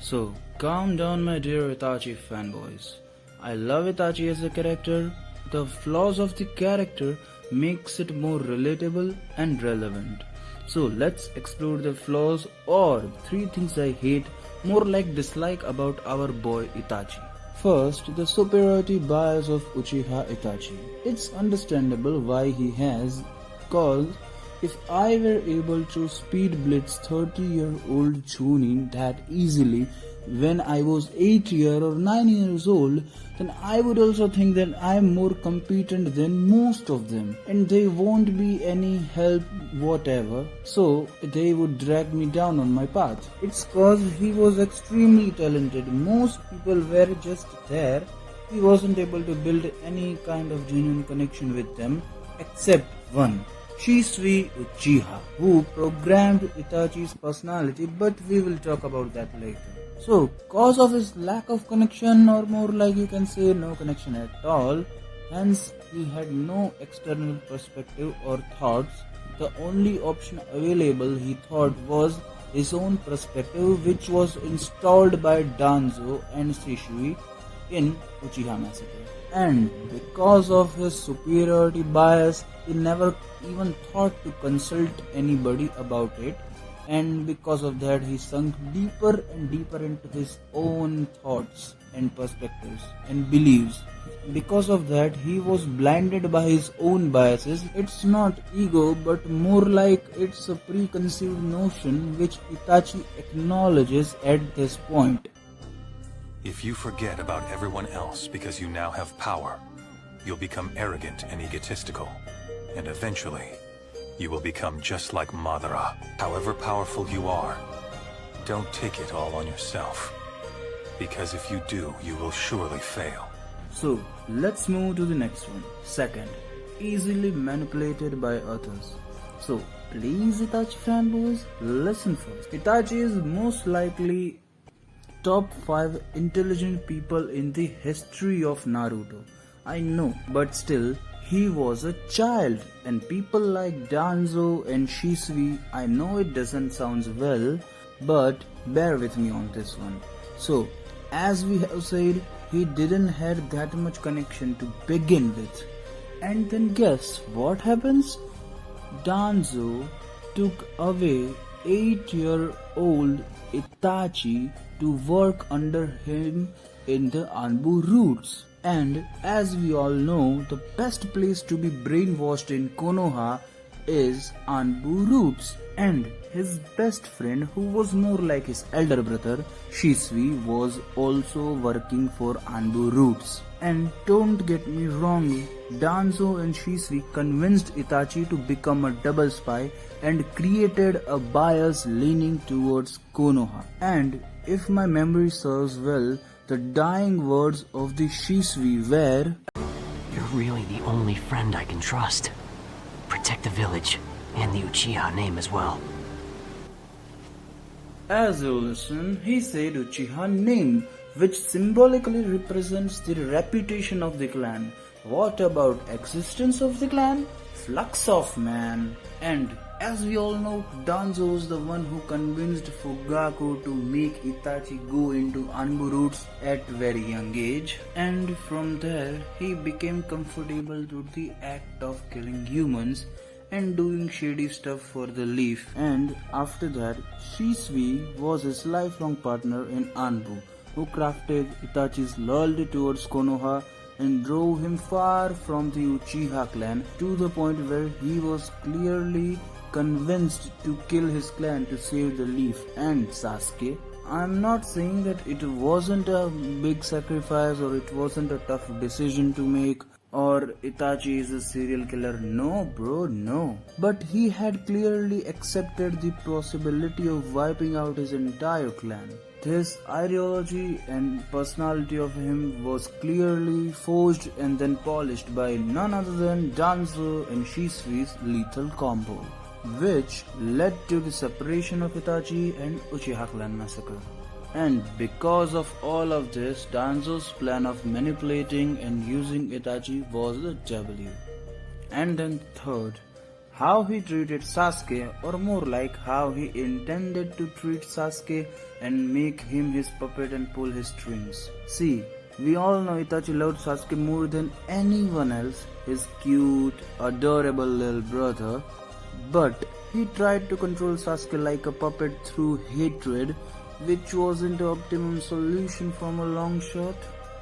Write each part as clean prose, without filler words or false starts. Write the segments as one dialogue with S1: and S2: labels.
S1: So, calm down, my dear Itachi fanboys. I love Itachi as a character. The flaws of the character makes it more relatable and relevant. So, let's explore the flaws or three things I hate, more like dislike about our boy Itachi. First, the superiority bias of Uchiha Itachi. It's understandable why he has, cause if I were able to speed blitz 30-year-old Chunin that easily when I was 8 years or 9 years old, then I would also think that I am more competent than most of them and they won't be any help whatever, so they would drag me down on my path. It's cause he was extremely talented. Most people were just there. He wasn't able to build any kind of genuine connection with them except one. Shisui Uchiha, who programmed Itachi's personality, but we will talk about that later. So, cause of his lack of connection, or more like you can say no connection at all, hence he had no external perspective or thoughts. The only option available he thought was his own perspective, which was installed by Danzo and Shisui in Uchiha Massacre. And because of his superiority bias, he never even thought to consult anybody about it, and because of that he sunk deeper and deeper into his own thoughts and perspectives and beliefs. Because of that he was blinded by his own biases. It's not ego, but more like it's a preconceived notion which Itachi acknowledges at this point.
S2: If you forget about everyone else because you now have power, you'll become arrogant and egotistical, and eventually, you will become just like Madara. However powerful you are, don't take it all on yourself, because if you do, you will surely fail.
S1: So, let's move to the next one. Second, easily manipulated by others. So, please Itachi fanboys, listen first. Itachi is most likely top 5 intelligent people in the history of Naruto. I know, but still, he was a child, and people like Danzo and Shisui, I know it doesn't sound well, but bear with me on this one. So, as we have said, he didn't have that much connection to begin with. And then guess what happens? Danzo took away 8-year-old Itachi to work under him in the Anbu roots. And as we all know, the best place to be brainwashed in Konoha is Anbu roots. And his best friend, who was more like his elder brother, Shisui, was also working for Anbu roots. And don't get me wrong, Danzo and Shisui convinced Itachi to become a double spy and created a bias leaning towards Konoha. And if my memory serves well, the dying words of the Shisui were,
S3: "You're really the only friend I can trust. Protect the village, and the Uchiha name as well."
S1: As you listen, he said Uchiha name, which symbolically represents the reputation of the clan. What about existence of the clan? Flux of man. And as we all know, Danzo was the one who convinced Fugaku to make Itachi go into Anbu roots at very young age. And from there, he became comfortable to the act of killing humans and doing shady stuff for the leaf. And after that, Shisui was his lifelong partner in Anbu, who crafted Itachi's loyalty towards Konoha and drove him far from the Uchiha clan to the point where he was clearly convinced to kill his clan to save the leaf and Sasuke. I'm not saying that it wasn't a big sacrifice or it wasn't a tough decision to make or Itachi is a serial killer. No bro, no. But he had clearly accepted the possibility of wiping out his entire clan. This ideology and personality of him was clearly forged and then polished by none other than Danzo and Shisui's lethal combo, which led to the separation of Itachi and Uchiha clan massacre. And because of all of this, Danzo's plan of manipulating and using Itachi was a W. And then third, how he treated Sasuke, or more like how he intended to treat Sasuke and make him his puppet and pull his strings. See, we all know Itachi loved Sasuke more than anyone else, his cute, adorable little brother, but he tried to control Sasuke like a puppet through hatred, which wasn't the optimum solution from a long shot.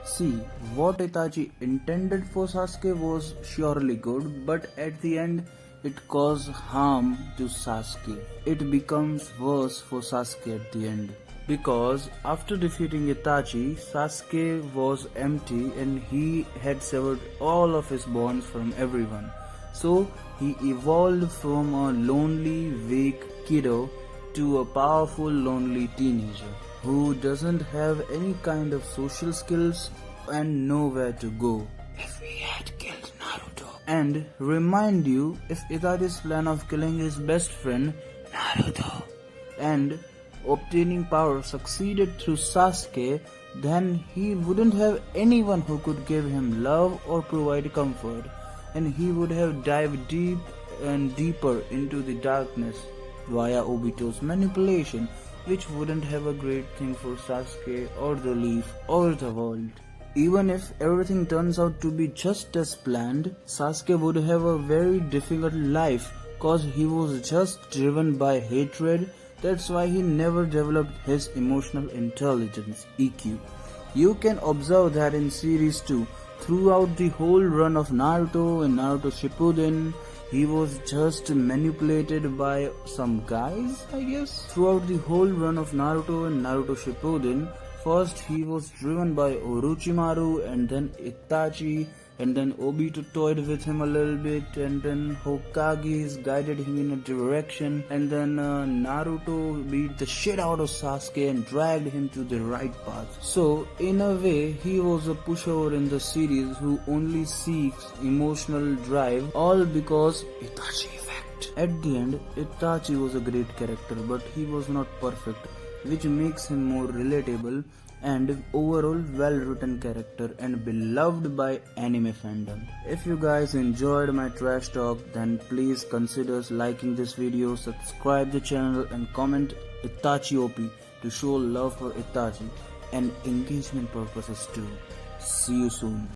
S1: See, what Itachi intended for Sasuke was surely good, but at the end it caused harm to Sasuke. It becomes worse for Sasuke at the end. Because after defeating Itachi, Sasuke was empty and he had severed all of his bonds from everyone. So he evolved from a lonely, weak kiddo to a powerful, lonely teenager who doesn't have any kind of social skills and nowhere to go. If he had killed Naruto. And remind you, if Itachi's plan of killing his best friend, Naruto, and obtaining power succeeded through Sasuke, then he wouldn't have anyone who could give him love or provide comfort, and he would have dived deep and deeper into the darkness via Obito's manipulation, which wouldn't have a great thing for Sasuke or the Leaf or the world. Even if everything turns out to be just as planned, Sasuke would have a very difficult life cause he was just driven by hatred. That's why he never developed his emotional intelligence, EQ. You can observe that in series 2. Throughout the whole run of Naruto and Naruto Shippuden, he was just manipulated by some guys, I guess. Throughout the whole run of Naruto and Naruto Shippuden, first he was driven by Orochimaru and then Itachi, and then Obito toyed with him a little bit, and then Hokage guided him in a direction, and then Naruto beat the shit out of Sasuke and dragged him to the right path. So in a way, he was a pushover in the series who only seeks emotional drive, all because Itachi effect. At the end, Itachi was a great character, but he was not perfect, which makes him more relatable and overall well written character and beloved by anime fandom. If you guys enjoyed my trash talk, then please consider liking this video, subscribe the channel and comment Itachi OP to show love for Itachi and engagement purposes too. See you soon.